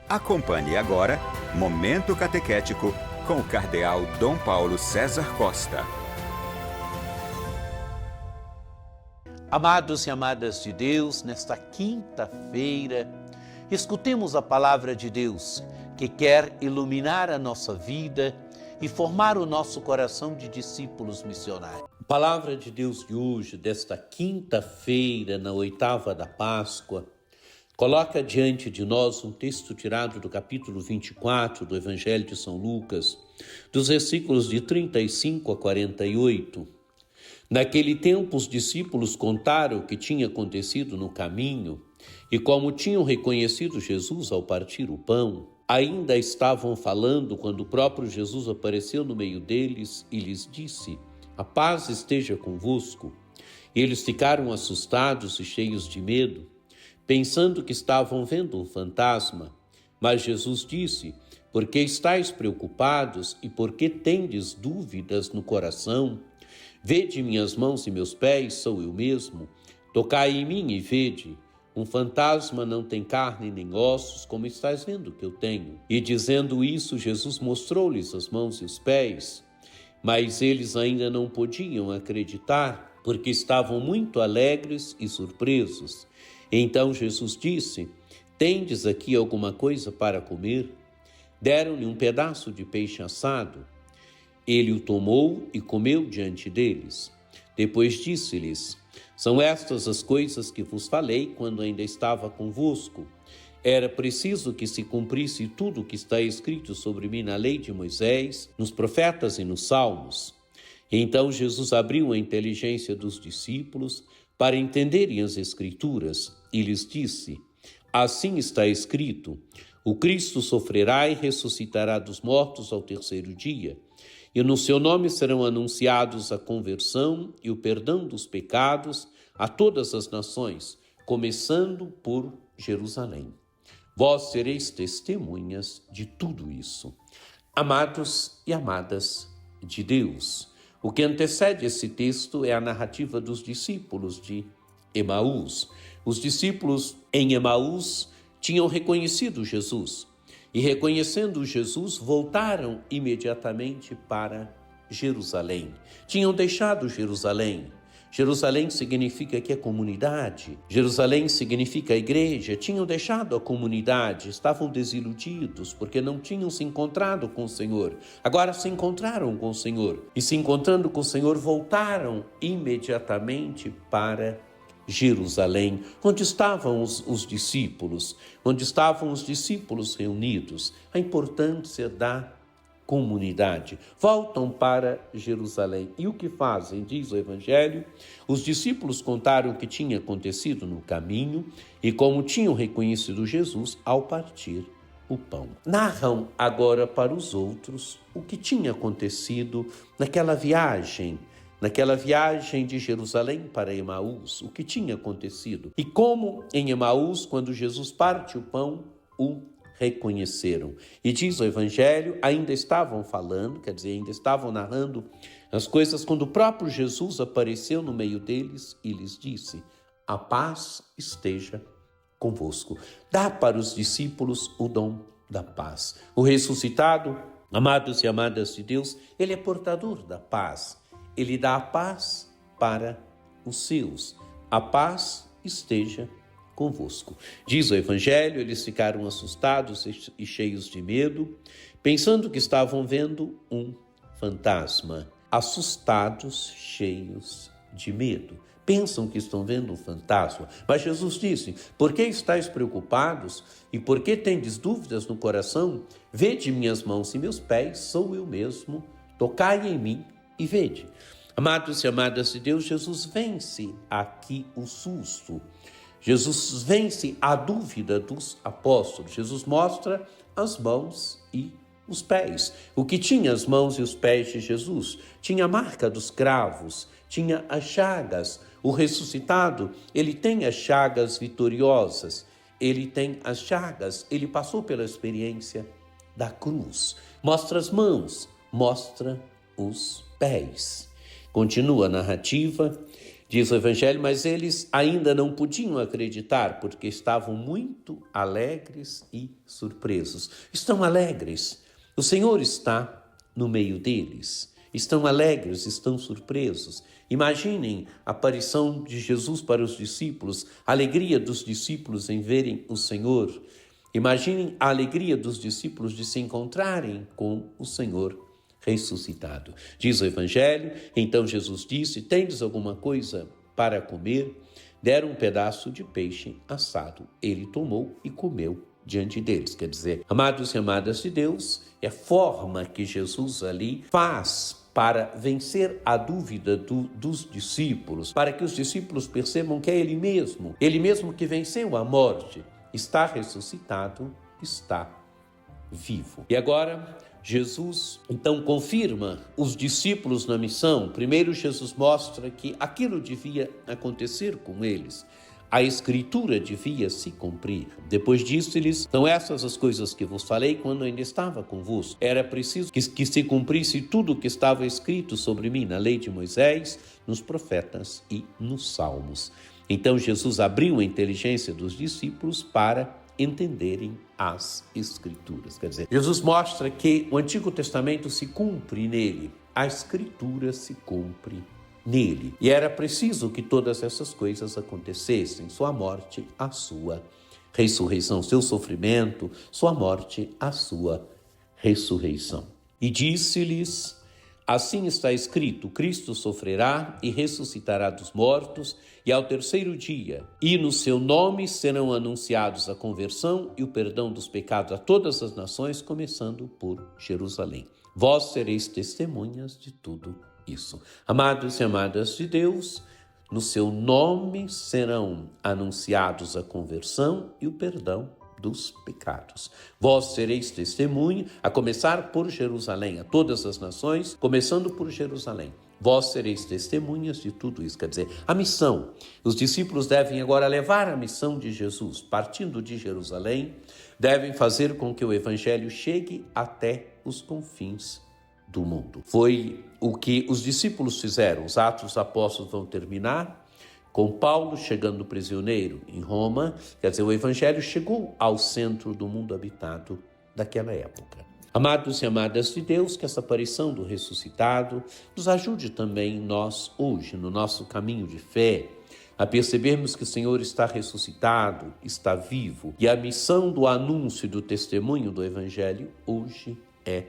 Acompanhe agora Momento Catequético com o Cardeal Dom Paulo César Costa. Amados e amadas de Deus, nesta quinta-feira, escutemos a palavra de Deus, que quer iluminar a nossa vida e formar o nosso coração de discípulos missionários. A palavra de Deus de hoje, desta quinta-feira, na oitava da Páscoa, coloca diante de nós um texto tirado do capítulo 24 do Evangelho de São Lucas, dos versículos de 35 a 48. Naquele tempo, os discípulos contaram o que tinha acontecido no caminho e como tinham reconhecido Jesus ao partir o pão. Ainda estavam falando quando o próprio Jesus apareceu no meio deles e lhes disse: "A paz esteja convosco." Eles ficaram assustados e cheios de medo, pensando que estavam vendo um fantasma. Mas Jesus disse: "Por que estáis preocupados e por que tendes dúvidas no coração? Vede minhas mãos e meus pés, sou eu mesmo. Tocai em mim e vede. Um fantasma não tem carne nem ossos, como estáis vendo que eu tenho." E dizendo isso, Jesus mostrou-lhes as mãos e os pés. Mas eles ainda não podiam acreditar, porque estavam muito alegres e surpresos. Então Jesus disse: "Tendes aqui alguma coisa para comer?" Deram-lhe um pedaço de peixe assado. Ele o tomou e comeu diante deles. Depois disse-lhes: "São estas as coisas que vos falei quando ainda estava convosco. Era preciso que se cumprisse tudo o que está escrito sobre mim na lei de Moisés, nos profetas e nos salmos." Então Jesus abriu a inteligência dos discípulos para entenderem as Escrituras e lhes disse: "Assim está escrito: o Cristo sofrerá e ressuscitará dos mortos ao terceiro dia, e no seu nome serão anunciados a conversão e o perdão dos pecados a todas as nações, começando por Jerusalém. Vós sereis testemunhas de tudo isso." Amados e amadas de Deus, o que antecede esse texto é a narrativa dos discípulos de Emaús. Os discípulos em Emaús tinham reconhecido Jesus e, reconhecendo Jesus, voltaram imediatamente para Jerusalém. Tinham deixado Jerusalém. Jerusalém significa que é comunidade. Jerusalém significa a igreja. Tinham deixado a comunidade, estavam desiludidos porque não tinham se encontrado com o Senhor. Agora se encontraram com o Senhor e, se encontrando com o Senhor, voltaram imediatamente para Jerusalém, onde estavam os discípulos, onde estavam os discípulos reunidos. A importância da comunidade. Voltam para Jerusalém. E o que fazem? Diz o Evangelho: os discípulos contaram o que tinha acontecido no caminho e como tinham reconhecido Jesus ao partir o pão. Narram agora para os outros o que tinha acontecido naquela viagem de Jerusalém para Emaús, o que tinha acontecido. E como em Emaús, quando Jesus parte o pão, o reconheceram. E diz o Evangelho, ainda estavam falando, ainda estavam narrando as coisas quando o próprio Jesus apareceu no meio deles e lhes disse: "A paz esteja convosco." Dá para os discípulos o dom da paz. O ressuscitado, amados e amadas de Deus, ele é portador da paz. Ele dá a paz para os seus. A paz esteja convosco. Diz o Evangelho, eles ficaram assustados e cheios de medo, pensando que estavam vendo um fantasma. Assustados, cheios de medo. Pensam que estão vendo um fantasma. Mas Jesus disse: "Por que estáis preocupados e por que tendes dúvidas no coração? Vede minhas mãos e meus pés, sou eu mesmo. Tocai em mim e vede." Amados e amadas de Deus, Jesus vence aqui o susto. Jesus vence a dúvida dos apóstolos. Jesus mostra as mãos e os pés. O que tinha as mãos e os pés de Jesus? Tinha a marca dos cravos, tinha as chagas. O ressuscitado, ele tem as chagas vitoriosas, ele tem as chagas, ele passou pela experiência da cruz. Mostra as mãos, mostra os pés. Continua a narrativa. Diz o Evangelho, mas eles ainda não podiam acreditar, porque estavam muito alegres e surpresos. Estão alegres. O Senhor está no meio deles. Estão alegres, estão surpresos. Imaginem a aparição de Jesus para os discípulos, a alegria dos discípulos em verem o Senhor. Imaginem a alegria dos discípulos de se encontrarem com o Senhor ressuscitado. Diz o Evangelho, então Jesus disse, tendes alguma coisa para comer? Deram um pedaço de peixe assado. Ele tomou e comeu diante deles. Quer dizer, amados e amadas de Deus, é a forma que Jesus ali faz para vencer a dúvida dos discípulos, para que os discípulos percebam que é Ele mesmo que venceu a morte, está ressuscitado, está vivo. E agora, Jesus, então, confirma os discípulos na missão. Primeiro, Jesus mostra que aquilo devia acontecer com eles. A Escritura devia se cumprir. Depois disse-lhes, são essas as coisas que vos falei quando ainda estava convosco. Era preciso que se cumprisse tudo o que estava escrito sobre mim na lei de Moisés, nos profetas e nos salmos. Então Jesus abriu a inteligência dos discípulos para entenderem as Escrituras. Quer dizer, Jesus mostra que o Antigo Testamento se cumpre nele, a Escritura se cumpre nele. E era preciso que todas essas coisas acontecessem, sua morte, a sua ressurreição, seu sofrimento, sua morte, a sua ressurreição. E disse-lhes, assim está escrito, Cristo sofrerá e ressuscitará dos mortos, e ao terceiro dia, e no seu nome serão anunciados a conversão e o perdão dos pecados a todas as nações, começando por Jerusalém. Vós sereis testemunhas de tudo isso. Amados e amadas de Deus, no seu nome serão anunciados a conversão e o perdão dos pecados. Vós sereis testemunha, a começar por Jerusalém, a todas as nações, começando por Jerusalém. Vós sereis testemunhas de tudo isso. Quer dizer, a missão. Os discípulos devem agora levar a missão de Jesus, partindo de Jerusalém, devem fazer com que o Evangelho chegue até os confins do mundo. Foi o que os discípulos fizeram. Os Atos dos Apóstolos vão terminar com Paulo chegando prisioneiro em Roma. Quer dizer, o Evangelho chegou ao centro do mundo habitado daquela época. Amados e amadas de Deus, que essa aparição do ressuscitado nos ajude também nós hoje, no nosso caminho de fé, a percebermos que o Senhor está ressuscitado, está vivo, e a missão do anúncio e do testemunho do Evangelho hoje é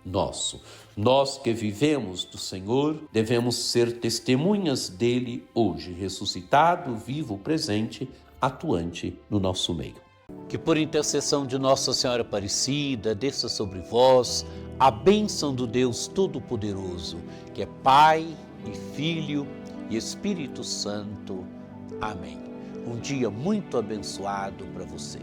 nosso. Nós que vivemos do Senhor, devemos ser testemunhas dele hoje, ressuscitado, vivo, presente, atuante no nosso meio. Que por intercessão de Nossa Senhora Aparecida, desça sobre vós a bênção do Deus Todo-Poderoso, que é Pai e Filho e Espírito Santo. Amém. Um dia muito abençoado para você.